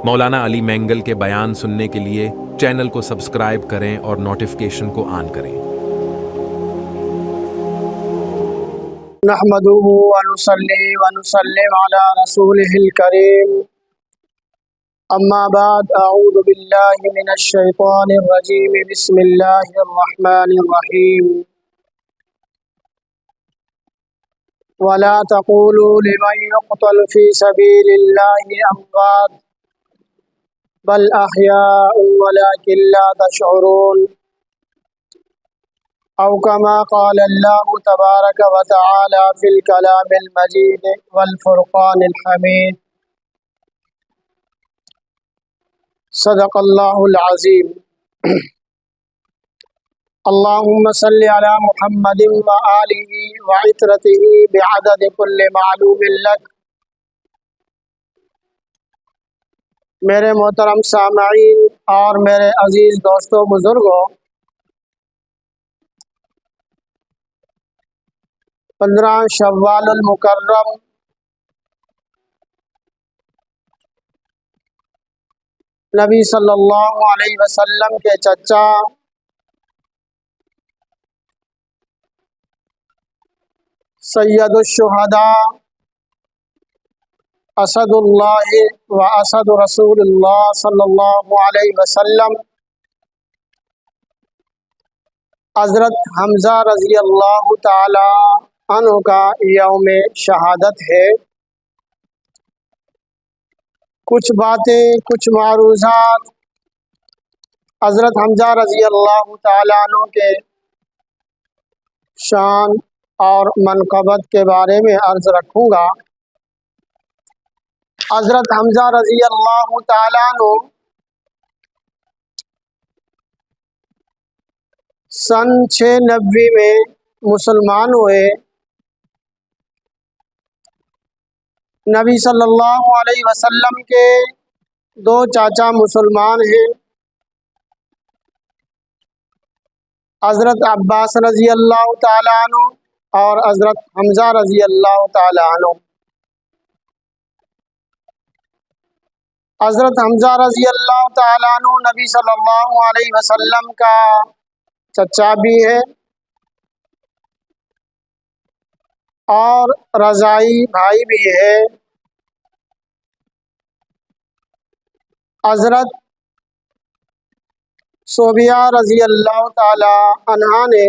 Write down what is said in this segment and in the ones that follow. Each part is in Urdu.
مولانا علی مینگل کے بیان سننے کے لیے چینل کو سبسکرائب کریں اور نوٹیفیکیشن کو آن کریں۔ نحمده ونصلي ونسلم على رسوله الكريم اما بعد اعوذ بالله من الشيطان الرجيم بسم الله الرحمن الرحيم ولا تقولوا لمن يقتل في سبيل الله اموات بل احياء ولكن لا تشعرون او كما قال الله تبارك وتعالى في الكلام المجيد والفرقان الحميد صدق الله العظيم اللهم صل على محمد وآله وعترته بعدد كل معلوم لك۔ میرے محترم سامعین اور میرے عزیز دوستوں بزرگوں، 15 شوال المکرم نبی صلی اللہ علیہ وسلم کے چچا سید الشہداء اسد اللہ و اسد رسول اللہ صلی اللہ علیہ وسلم حضرت حمزہ رضی اللہ تعالی عنہ کا یوم شہادت ہے۔ کچھ باتیں، کچھ معروضات حضرت حمزہ رضی اللہ تعالی عنہ کے شان اور منقبت کے بارے میں عرض رکھوں گا۔ حضرت حمزہ رضی اللہ تعالی عنہ سن 690 میں مسلمان ہوئے۔ نبی صلی اللہ علیہ وسلم کے 2 چاچا مسلمان ہیں، حضرت عباس رضی اللہ تعالی عنہ اور حضرت حمزہ رضی اللہ تعالی عنہ۔ حضرت حمزہ رضی اللہ تعالی عنہ نبی صلی اللہ علیہ وسلم کا چچا بھی ہے اور رضاعی بھائی بھی ہے۔ حضرت صوبیہ رضی اللہ تعالی عنہا نے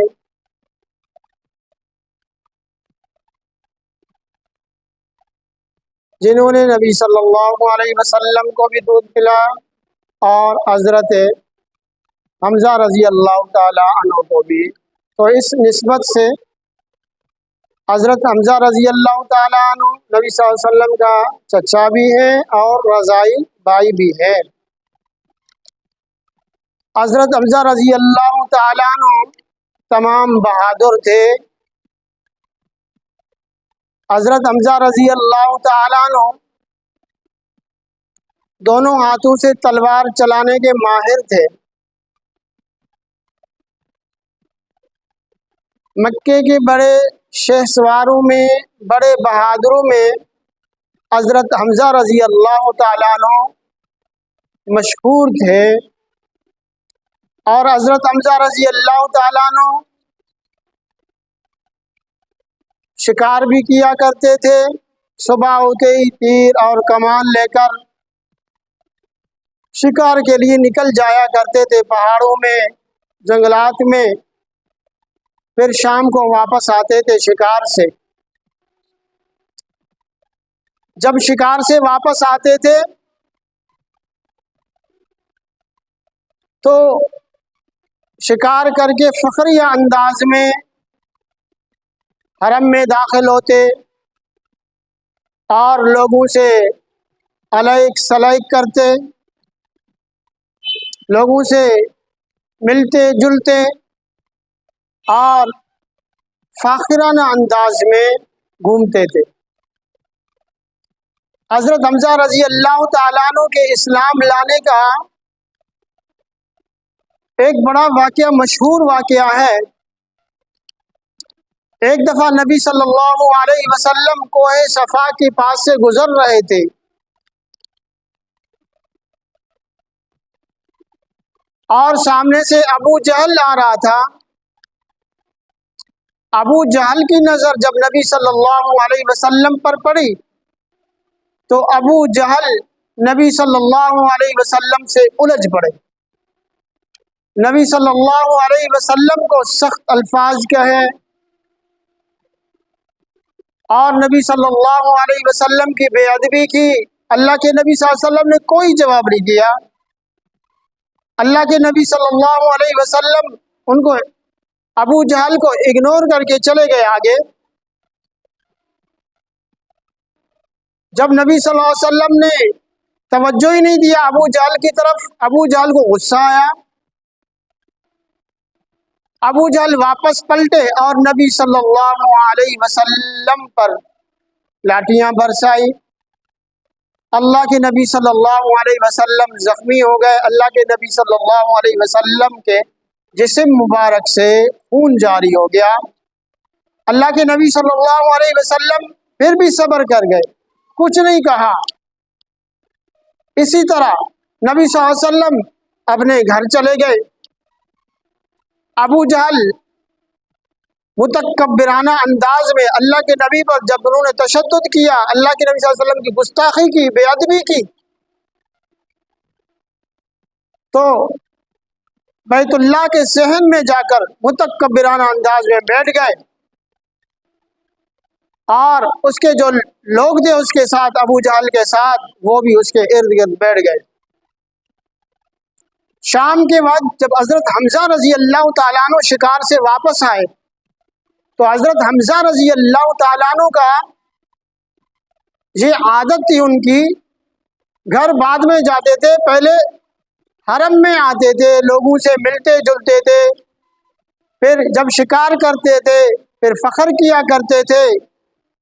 جنہوں نے نبی صلی اللہ علیہ وسلم کو بھی دودھ پلایا اور حضرت حمزہ رضی اللہ تعالی عنہ کو بھی، تو اس نسبت سے حضرت حمزہ رضی اللہ تعالی عنہ نبی صلی اللہ علیہ وسلم کا چچا بھی ہے اور رضاعی بھائی بھی ہے۔ حضرت حمزہ رضی اللہ تعالی عنہ تمام بہادر تھے۔ حضرت حمزہ رضی اللہ تعالی عنہ دونوں ہاتھوں سے تلوار چلانے کے ماہر تھے۔ مکے کے بڑے شہسواروں میں، بڑے بہادروں میں حضرت حمزہ رضی اللہ تعالی عنہ مشہور تھے، اور حضرت حمزہ رضی اللہ تعالی عنہ شکار بھی کیا کرتے تھے۔ صبح ہوتے ہی تیر اور کمان لے کر شکار کے لیے نکل جایا کرتے تھے پہاڑوں میں، جنگلات میں، پھر شام کو واپس آتے تھے شکار سے۔ جب شکار سے واپس آتے تھے تو شکار کر کے فخریہ انداز میں حرم میں داخل ہوتے اور لوگوں سے علیک سلیک کرتے، لوگوں سے ملتے جلتے اور فاخرانہ انداز میں گھومتے تھے۔ حضرت حمزہ رضی اللہ تعالیٰ عنہ کے اسلام لانے کا ایک بڑا واقعہ، مشہور واقعہ ہے۔ ایک دفعہ نبی صلی اللہ علیہ وسلم کوہ صفا کے پاس سے گزر رہے تھے، اور سامنے سے ابو جہل آ رہا تھا۔ ابو جہل کی نظر جب نبی صلی اللہ علیہ وسلم پر پڑی تو ابو جہل نبی صلی اللہ علیہ وسلم سے الجھ پڑے، نبی صلی اللہ علیہ وسلم کو سخت الفاظ کہے اور نبی صلی اللہ علیہ وسلم کی بے ادبی کی۔ اللہ کے نبی صلی اللہ علیہ وسلم نے کوئی جواب نہیں دیا۔ اللہ کے نبی صلی اللہ علیہ وسلم ان کو ابو جہل کو اگنور کر کے چلے گئے آگے۔ جب نبی صلی اللہ علیہ وسلم نے توجہ ہی نہیں دیا ابو جہل کی طرف، ابو جہل کو غصہ آیا۔ ابو جہل واپس پلٹے اور نبی صلی اللہ علیہ وسلم پر لاٹیاں برسائی۔ اللہ کے نبی صلی اللہ علیہ وسلم زخمی ہو گئے۔ اللہ کے نبی صلی اللہ علیہ وسلم کے جسم مبارک سے خون جاری ہو گیا۔ اللہ کے نبی صلی اللہ علیہ وسلم پھر بھی صبر کر گئے، کچھ نہیں کہا۔ اسی طرح نبی صلی اللہ علیہ وسلم اپنے گھر چلے گئے۔ ابو جہل متکبرانہ انداز میں اللہ کے نبی پر جب انہوں نے تشدد کیا، اللہ کے نبی صلی اللہ علیہ وسلم کی گستاخی کی، بے ادبی کی، تو بیت اللہ کے صحن میں جا کر متکبرانہ انداز میں بیٹھ گئے اور اس کے جو لوگ تھے اس کے ساتھ، ابو جہل کے ساتھ، وہ بھی اس کے ارد گرد بیٹھ گئے۔ شام کے بعد جب حضرت حمزہ رضی اللہ تعالیٰ عنہ شکار سے واپس آئے تو حضرت حمزہ رضی اللہ تعالیٰ عنہ کا یہ عادت تھی ان کی، گھر بعد میں جاتے تھے، پہلے حرم میں آتے تھے، لوگوں سے ملتے جلتے تھے، پھر جب شکار کرتے تھے پھر فخر کیا کرتے تھے۔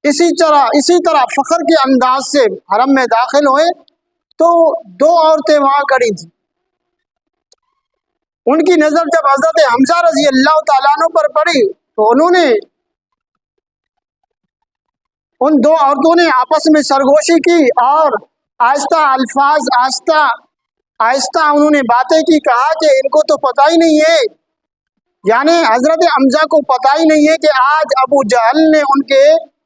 اسی طرح فخر کے انداز سے حرم میں داخل ہوئے تو دو عورتیں وہاں کھڑی تھیں۔ ان کی نظر جب حضرت حمزہ رضی اللہ تعالیٰ عنہ پر پڑی تو انہوں نے، ان دو عورتوں نے آپس میں سرگوشی کی اور آہستہ الفاظ آہستہ انہوں نے باتیں کی، کہا کہ ان کو تو پتہ ہی نہیں ہے، یعنی حضرت حمزہ کو پتہ ہی نہیں ہے کہ آج ابو جہل نے ان کے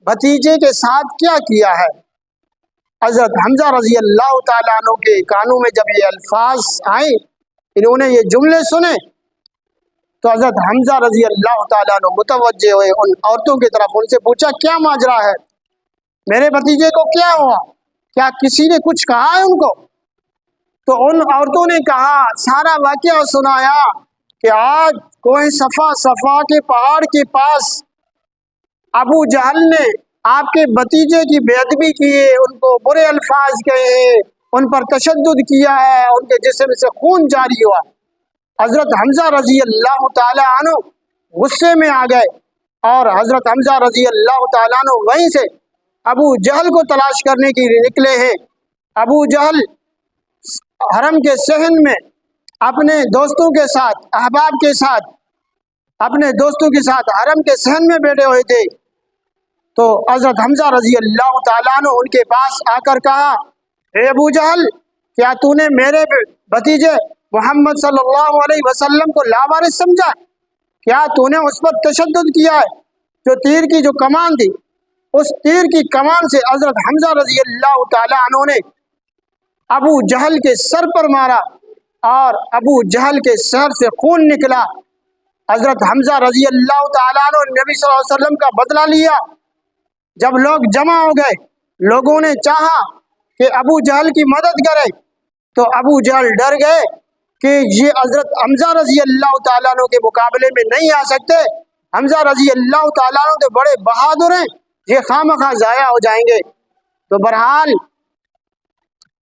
بھتیجے کے ساتھ کیا کیا ہے۔ حضرت حمزہ رضی اللہ تعالیٰ عنہ کے کانوں میں جب یہ الفاظ آئے، انہوں نے یہ جملے سنے تو حضرت حمزہ رضی اللہ تعالیٰ عنہ متوجہ ہوئے ان عورتوں کی طرف، ان سے پوچھا کیا ماجرا ہے، میرے بھتیجے کو کیا ہوا، کیا کسی نے کچھ کہا ہے ان کو؟ تو ان عورتوں نے کہا، سارا واقعہ سنایا کہ آج کوہ صفا کے پہاڑ کے پاس ابو جہل نے آپ کے بھتیجے کی بے ادبی کی ہے، ان کو برے الفاظ کہے ہیں، ان پر تشدد کیا ہے، ان کے جسم سے خون جاری ہوا۔ حضرت حمزہ رضی اللہ تعالیٰ عنہ غصے میں آ گئے اور حضرت حمزہ رضی اللہ تعالیٰ عنہ وہیں سے ابو جہل کو تلاش کرنے کے لیے نکلے ہیں۔ ابو جہل حرم کے صحن میں اپنے دوستوں کے ساتھ، احباب کے ساتھ، اپنے دوستوں کے ساتھ حرم کے صحن میں بیٹھے ہوئے تھے تو حضرت حمزہ رضی اللہ تعالیٰ عنہ ان کے پاس آ کر کہا، اے ابو جہل، کیا تو نے میرے بھتیجے محمد صلی اللہ علیہ وسلم کو لاوارث سمجھا؟ کیا تو نے اس پر تشدد کیا ہے؟ جو تیر کی جو کمان تھی، اس تیر کی کمان سے حضرت حمزہ رضی اللہ تعالیٰ عنہ نے ابو جہل کے سر پر مارا اور ابو جہل کے سر سے خون نکلا۔ حضرت حمزہ رضی اللہ تعالیٰ عنہ نے نبی صلی اللہ علیہ وسلم کا بدلہ لیا۔ جب لوگ جمع ہو گئے، لوگوں نے چاہا کہ ابو جہل کی مدد کرے تو ابو جہل ڈر گئے کہ یہ حضرت حمزہ رضی اللہ تعالیٰ عنہ کے مقابلے میں نہیں آ سکتے، حمزہ رضی اللہ تعالیٰ عنہ تو بڑے بہادر ہیں، یہ خواہ ضائع ہو جائیں گے۔ تو بہرحال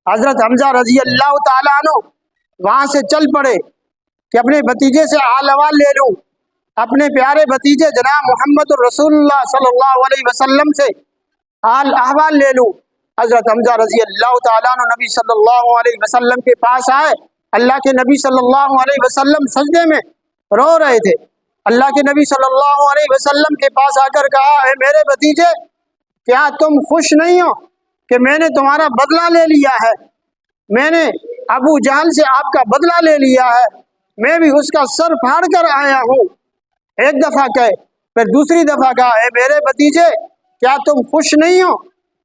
حضرت حمزہ رضی اللہ تعالیٰ عنہ وہاں سے چل پڑے کہ اپنے بھتیجے سے آل احوال لے لوں، اپنے پیارے بھتیجے جناب محمد الرسول اللہ صلی اللہ علیہ وسلم سے آل احوال لے لوں۔ حضرت حمزہ رضی اللہ تعالیٰ عنہ نبی صلی اللہ علیہ وسلم کے پاس آئے۔ اللہ کے نبی صلی اللہ علیہ وسلم سجدے میں رو رہے تھے۔ اللہ کے نبی صلی اللہ علیہ وسلم کے پاس آ کر کہا، اے میرے بھتیجے، کیا تم خوش نہیں ہو کہ میں نے تمہارا بدلہ لے لیا ہے؟ میں نے ابو جہل سے آپ کا بدلہ لے لیا ہے۔ میں بھی اس کا سر پھاڑ کر آیا ہوں۔ ایک دفعہ کہے، پھر دوسری دفعہ کہا، اے میرے بھتیجے، کیا تم خوش نہیں ہو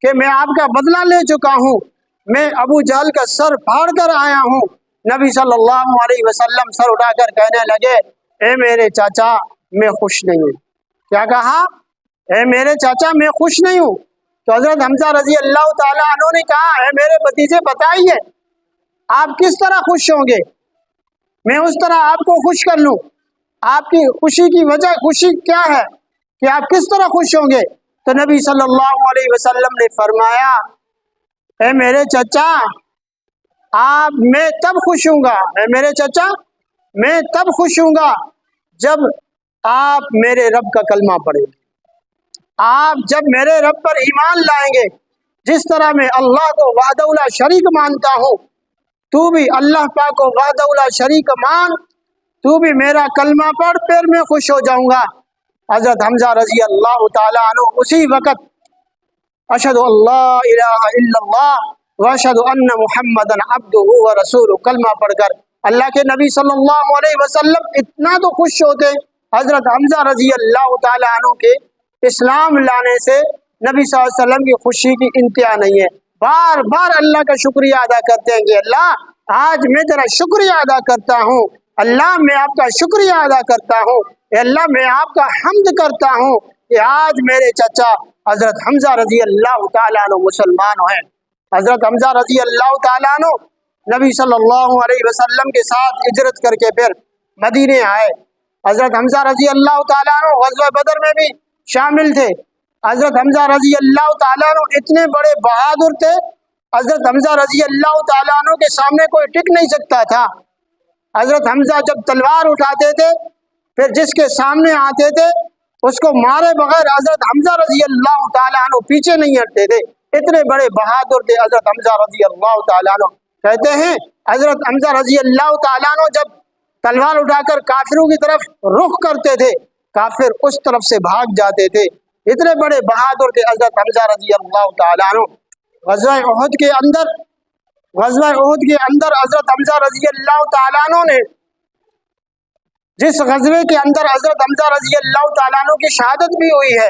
کہ میں آپ کا بدلہ لے چکا ہوں؟ میں ابو جہل کا سر پھاڑ کر آیا ہوں۔ نبی صلی اللہ علیہ وسلم سر اٹھا کر کہنے لگے، اے میرے چاچا، میں خوش نہیں ہوں۔ کیا کہا؟ اے میرے چاچا، میں خوش نہیں ہوں۔ تو حضرت حمزہ رضی اللہ تعالیٰ عنہ نے کہا، اے میرے بھتیجے، بتائیے آپ کس طرح خوش ہوں گے، میں اس طرح آپ کو خوش کر لوں۔ آپ کی خوشی کی وجہ، خوشی کیا ہے کہ آپ کس طرح خوش ہوں گے؟ تو نبی صلی اللہ علیہ وسلم نے فرمایا، اے میرے چچا، میں تب خوش ہوں گا، اے میرے چچا، میں تب خوش ہوں گا جب آپ میرے رب کا کلمہ پڑھیں گے، آپ جب میرے رب پر ایمان لائیں گے۔ جس طرح میں اللہ کو وحدہ لا شریک مانتا ہوں، تو بھی اللہ پاک کو وحدہ لا شریک مان، تو بھی میرا کلمہ پڑھ، پھر میں خوش ہو جاؤں گا۔ حضرت حمزہ رضی اللہ تعالیٰ عنہ اسی وقت اشہد اللہ الہ الا اللہ واشہد ان محمد عبدہ ورسولہ کلمہ پڑھ کر اللہ کے نبی صلی اللہ علیہ وسلم اتنا تو خوش ہوتے۔ حضرت حمزہ رضی اللہ تعالیٰ عنہ کے اسلام لانے سے نبی صلی اللہ علیہ وسلم کی خوشی کی انتہا نہیں ہے۔ بار بار اللہ کا شکریہ ادا کرتے ہیں کہ اللہ آج میں تیرا شکریہ ادا کرتا ہوں، اللہ میں آپ کا شکریہ ادا کرتا ہوں، اے اللہ میں آپ کا حمد کرتا ہوں کہ آج میرے چچا حضرت حمزہ رضی اللہ تعالیٰ عنہ مسلمان ہیں۔ حضرت حمزہ رضی اللہ تعالیٰ عنہ نبی صلی اللہ علیہ وسلم کے ساتھ ہجرت کر کے پھر مدینے آئے۔ حضرت حمزہ رضی اللہ تعالیٰ عنہ غزوہ بدر میں بھی شامل تھے۔ حضرت حمزہ رضی اللہ تعالیٰ عنہ اتنے بڑے بہادر تھے، حضرت حمزہ رضی اللہ تعالیٰ عنہ کے سامنے کوئی ٹک نہیں سکتا تھا۔ حضرت حمزہ جب تلوار اٹھاتے تھے، پھر جس کے سامنے آتے تھے اس کو مارے بغیر حضرت حمزہ رضی اللہ تعالیٰ عنہ پیچھے نہیں ہٹتے تھے، اتنے بڑے بہادر تھے حضرت حمزہ رضی اللہ تعالیٰ عنہ۔ کہتے ہیں حضرت حمزہ رضی اللہ تعالیٰ عنہ جب تلوار اٹھا کر کافروں کی طرف رخ کرتے تھے، کافر اس طرف سے بھاگ جاتے تھے، اتنے بڑے بہادر تھے حضرت حمزہ رضی اللہ تعالیٰ عنہ۔ غزوہ احد کے اندر حضرت حمزہ رضی اللہ تعالیٰ عنہ نے، جس غزوے کے اندر حضرت حمزہ رضی اللہ تعالیٰ عنہ کی شہادت بھی ہوئی ہے،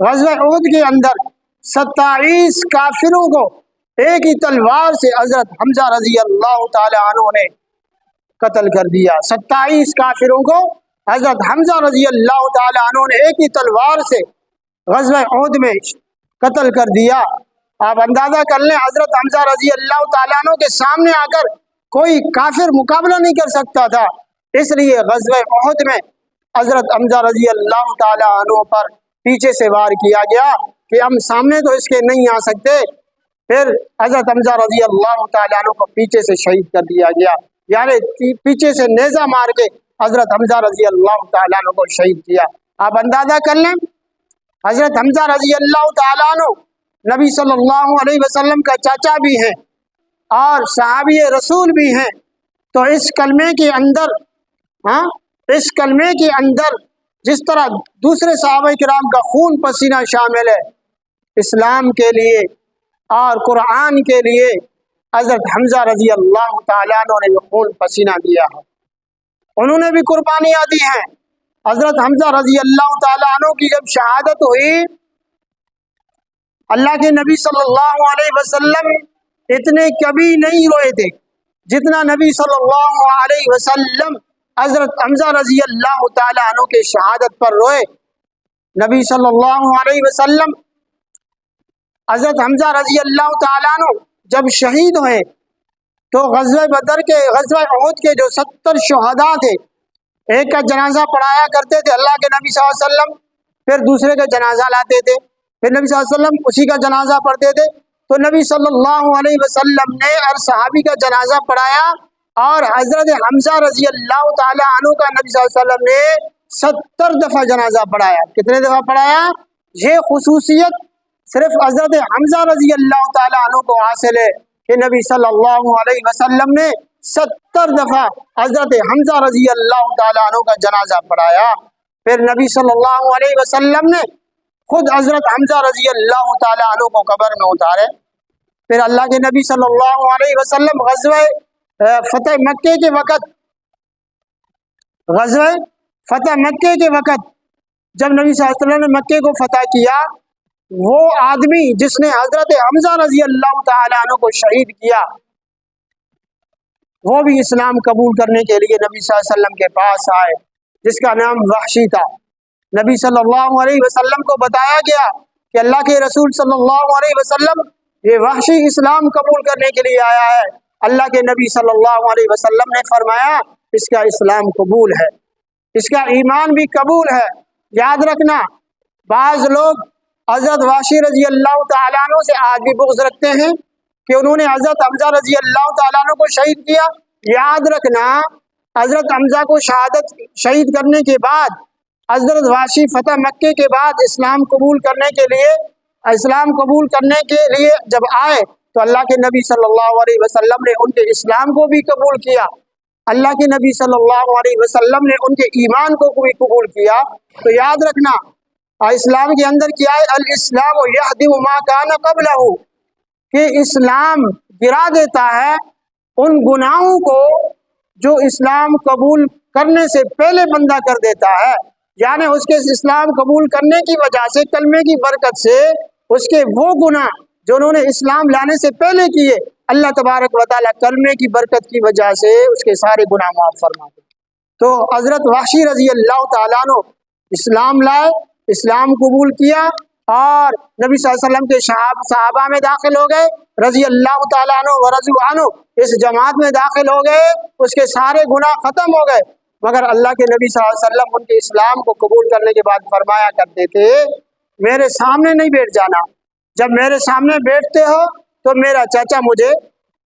غزوہ احد کے اندر 27 کافروں کو ایک ہی تلوار سے حضرت حمزہ رضی اللہ تعالیٰ عنہ نے قتل کر دیا۔ 27 کافروں کو حضرت حمزہ رضی اللہ تعالیٰ عنہ نے ایک ہی تلوار سے غزوہ احد میں قتل کر دیا۔ آپ اندازہ کر لیں، حضرت حمزہ رضی اللہ تعالیٰ عنہ کے سامنے آ کر کوئی کافر مقابلہ نہیں کر سکتا تھا، اس لیے غزوہ احد میں حضرت حمزہ رضی اللہ تعالیٰ عنہ پر پیچھے سے وار کیا گیا کہ ہم سامنے تو اس کے نہیں آ سکتے، پھر حضرت حمزہ رضی اللہ تعالیٰ عنہ کو پیچھے سے شہید کر دیا گیا، یعنی پیچھے سے نیزہ مار کے حضرت حمزہ رضی اللہ تعالیٰ عنہ کو شہید کیا۔ آپ اندازہ کر لیں، حضرت حمزہ رضی اللہ تعالیٰ عنہ نبی صلی اللہ علیہ وسلم کا چاچا بھی ہیں اور صحابی رسول بھی ہیں، تو اس کلمے کے اندر جس طرح دوسرے صحابہ کرام کا خون پسینہ شامل ہے، اسلام کے لیے اور قرآن کے لیے حضرت حمزہ رضی اللہ تعالیٰ عنہ نے خون پسینہ دیا ہے، انہوں نے بھی قربانیاں دی ہیں۔ حضرت حمزہ رضی اللہ تعالیٰ عنہ کی جب شہادت ہوئی، اللہ کے نبی صلی اللہ علیہ وسلم اتنے کبھی نہیں روئے تھے جتنا نبی صلی اللہ علیہ وسلم حضرت حمزہ رضی اللہ تعالیٰ عنہ کے شہادت پر روئے۔ نبی صلی اللہ علیہ وسلم حضرت حمزہ رضی اللہ تعالیٰ عنہ جب شہید ہوئے تو غزوہ احد کے جو 70 شہداء تھے، ایک کا جنازہ پڑھایا کرتے تھے اللہ کے نبی صلی اللہ علیہ وسلم، پھر دوسرے کا جنازہ لاتے تھے، پھر نبی صلی اللہ علیہ وسلم اسی کا جنازہ پڑھتے تھے، تو نبی صلی اللہ علیہ وسلم نے ہر صحابی کا جنازہ پڑھایا، اور حضرت حمزہ رضی اللہ تعالیٰ عنہ کا نبی صلی اللہ علیہ وسلم نے 70 دفعہ جنازہ پڑھایا۔ کتنے دفعہ پڑھایا؟ یہ خصوصیت صرف حضرت حمزہ رضی اللہ تعالیٰ عنہ کو حاصل ہے کہ نبی صلی اللہ علیہ وسلم نے 70 دفعہ حضرت حمزہ رضی اللہ تعالیٰ عنہ کا جنازہ پڑھایا۔ پھر نبی صلی اللہ علیہ وسلم نے خود حضرت حمزہ رضی اللہ تعالیٰ عنہ کو قبر میں اتارے۔ پھر اللہ کے نبی صلی اللہ علیہ وسلم غزوہ فتح مکے کے وقت غزوہ فتح مکے کے وقت جب نبی صلی اللہ علیہ وسلم نے مکے کو فتح کیا، وہ آدمی جس نے حضرت حمزہ رضی اللہ تعالیٰ عنہ کو شہید کیا، وہ بھی اسلام قبول کرنے کے لیے نبی صلی اللہ علیہ وسلم کے پاس آئے، جس کا نام وحشی تھا۔ نبی صلی اللہ علیہ وسلم کو بتایا گیا کہ اللہ کے رسول صلی اللہ علیہ وسلم یہ وحشی اسلام قبول کرنے کے لیے آیا ہے۔ اللہ کے نبی صلی اللہ علیہ وسلم نے فرمایا اس کا اسلام قبول ہے، اس کا ایمان بھی قبول ہے۔ یاد رکھنا، بعض لوگ حضرت وحشی رضی اللہ تعالیٰ عنہ سے آج بھی بغض رکھتے ہیں کہ انہوں نے حضرت حمزہ رضی اللہ تعالیٰ عنہ کو شہید کیا۔ یاد رکھنا، حضرت حمزہ کو شہید کرنے کے بعد حضرت وحشی فتح مکے کے بعد اسلام قبول کرنے کے لیے جب آئے تو اللہ کے نبی صلی اللہ علیہ وسلم نے ان کے اسلام کو بھی قبول کیا، اللہ کے نبی صلی اللہ علیہ وسلم نے ان کے ایمان کو بھی قبول کیا۔ تو یاد رکھنا، اسلام کے اندر کیا ہے؟ الاسلام یہدم ما کان قبلہ، کہ اسلام گرا دیتا ہے ان گناہوں کو جو اسلام قبول کرنے سے پہلے بندہ کر دیتا ہے، یعنی اس کے اسلام قبول کرنے کی وجہ سے، کلمے کی برکت سے، اس کے وہ گناہ جو انہوں نے اسلام لانے سے پہلے کیے، اللہ تبارک و تعالیٰ کلمے کی برکت کی وجہ سے اس کے سارے گناہ معاف فرماتے۔ تو حضرت وحشی رضی اللہ تعالیٰ عنہ اسلام لائے، اسلام قبول کیا اور نبی صلی اللہ علیہ وسلم کے صحابہ میں داخل ہو گئے، رضی اللہ تعالیٰ عنہ ورضوا عنہ، اس جماعت میں داخل ہو گئے، اس کے سارے گناہ ختم ہو گئے۔ مگر اللہ کے نبی صلی اللہ علیہ وسلم ان کے اسلام کو قبول کرنے کے بعد فرمایا کرتے تھے میرے سامنے نہیں بیٹھ جانا، جب میرے سامنے بیٹھتے ہو تو میرا چچا مجھے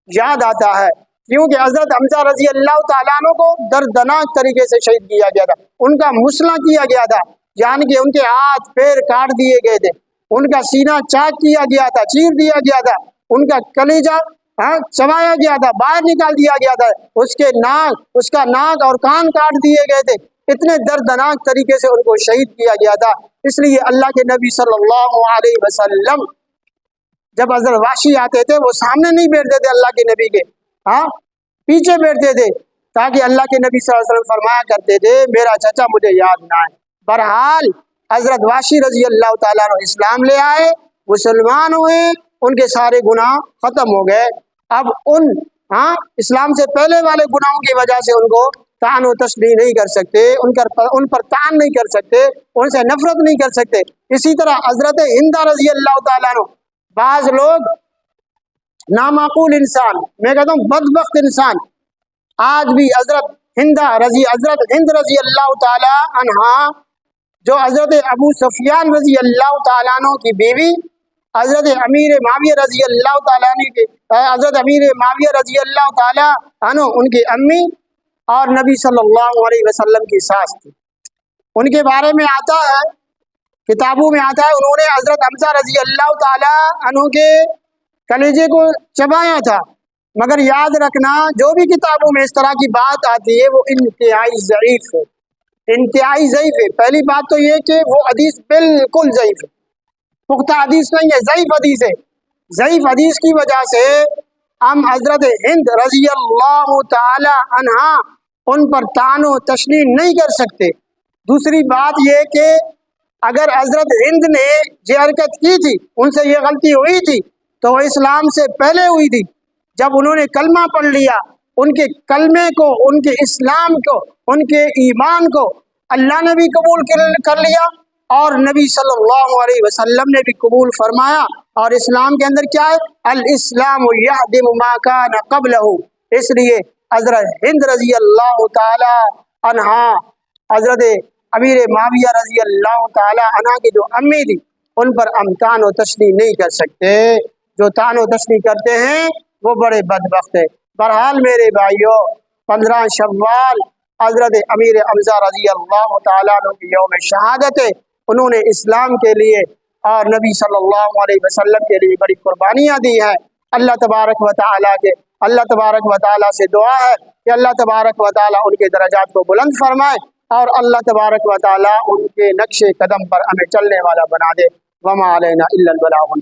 یاد آتا ہے، کیونکہ حضرت حمزہ رضی اللہ تعالیٰ عنہ کو دردناک طریقے سے شہید کیا گیا تھا، ان کا مسئلہ کیا گیا تھا، یعنی کہ ان کے ہاتھ پیر کاٹ دیے گئے تھے، ان کا سینہ چاک کیا گیا تھا، چیر دیا گیا تھا، ان کا کلیجہ چبایا گیا تھا، باہر نکال دیا گیا تھا، اس کا ناک اور کان کاٹ دیے گئے تھے، اتنے دردناک طریقے سے ان کو شہید کیا گیا تھا۔ اس لیے اللہ کے نبی صلی اللہ علیہ وسلم جب حضرت وحشی آتے تھے وہ سامنے نہیں بیٹھتے تھے اللہ کے نبی کے، پیچھے بیٹھتے تھے، تاکہ اللہ کے نبی صلی اللہ علیہ وسلم فرمایا کرتے تھے میرا چچا مجھے یاد نہ آئے۔ بہرحال حضرت وحشی رضی اللہ تعالیٰ عنہ اسلام لے آئے، مسلمان ہوئے، ان کے سارے گناہ ختم ہو گئے۔ اب ان اسلام سے پہلے والے گناہوں کی وجہ سے ان کو طعن و تشنیع نہیں کر سکتے، ان پر طعن نہیں کر سکتے، ان سے نفرت نہیں کر سکتے۔ اسی طرح حضرت ہند رضی اللہ تعالیٰ عنہ، بعض لوگ نامعقول انسان، میں کہتا ہوں بدبخت انسان، آج بھی حضرت ہند رضی اللہ تعالیٰ عنہ، جو حضرت ابو سفیان رضی اللہ تعالیٰ عنہ کی بیوی، حضرت امیر معاویہ رضی اللہ تعالیٰ عنہ کی حضرت امیر معاویہ رضی اللہ تعالیٰ عنہ ان کی امی اور نبی صلی اللہ علیہ وسلم کی ساس تھی، ان کے بارے میں آتا ہے، کتابوں میں آتا ہے، انہوں نے حضرت حمزہ رضی اللہ تعالیٰ عنہ کے کلیجے کو چبایا تھا۔ مگر یاد رکھنا، جو بھی کتابوں میں اس طرح کی بات آتی ہے وہ انتہائی ضعیف ہے، انتہائی ضعیف ہے۔ پہلی بات تو یہ کہ وہ حدیث بالکل ضعیف ہے، پختہ حدیث نہیں ہے، ضعیف حدیث ہے۔ ضعیف حدیث کی وجہ سے ہم حضرت ہند رضی اللہ تعالی عنہ ان پر طعن و تشنیع نہیں کر سکتے۔ دوسری بات یہ کہ اگر حضرت ہند نے یہ حرکت کی تھی، ان سے یہ غلطی ہوئی تھی تو وہ اسلام سے پہلے ہوئی تھی، جب انہوں نے کلمہ پڑھ لیا، ان کے کلمے کو، ان کے اسلام کو، ان کے ایمان کو اللہ نے بھی قبول کر لیا اور نبی صلی اللہ علیہ وسلم نے بھی قبول فرمایا۔ اور اسلام کے اندر کیا ہے؟ الاسلام یہدم ما کان قبلہ۔ اس لیے حضرت ہند رضی اللہ تعالی عنہ، حضرت امیر معاویہ رضی اللہ تعالی عنہ کی جو امی تھی، ان پر ہم طعن و تشنیع نہیں کر سکتے۔ جو طعن و تشنیع کرتے ہیں وہ بڑے بدبخت ہیں۔ بہرحال میرے بھائیوں، 15 شوال حضرت امیر حمزہ رضی اللہ تعالیٰ عنہ کی یوم شہادت ہے۔ انہوں نے اسلام کے لیے اور نبی صلی اللہ علیہ وسلم کے لیے بڑی قربانیاں دی ہیں۔ اللہ تبارک و تعالیٰ سے دعا ہے کہ اللہ تبارک و تعالیٰ ان کے درجات کو بلند فرمائے اور اللہ تبارک و تعالیٰ ان کے نقش قدم پر ہمیں چلنے والا بنا دے۔ وما علینا الا البلاغ۔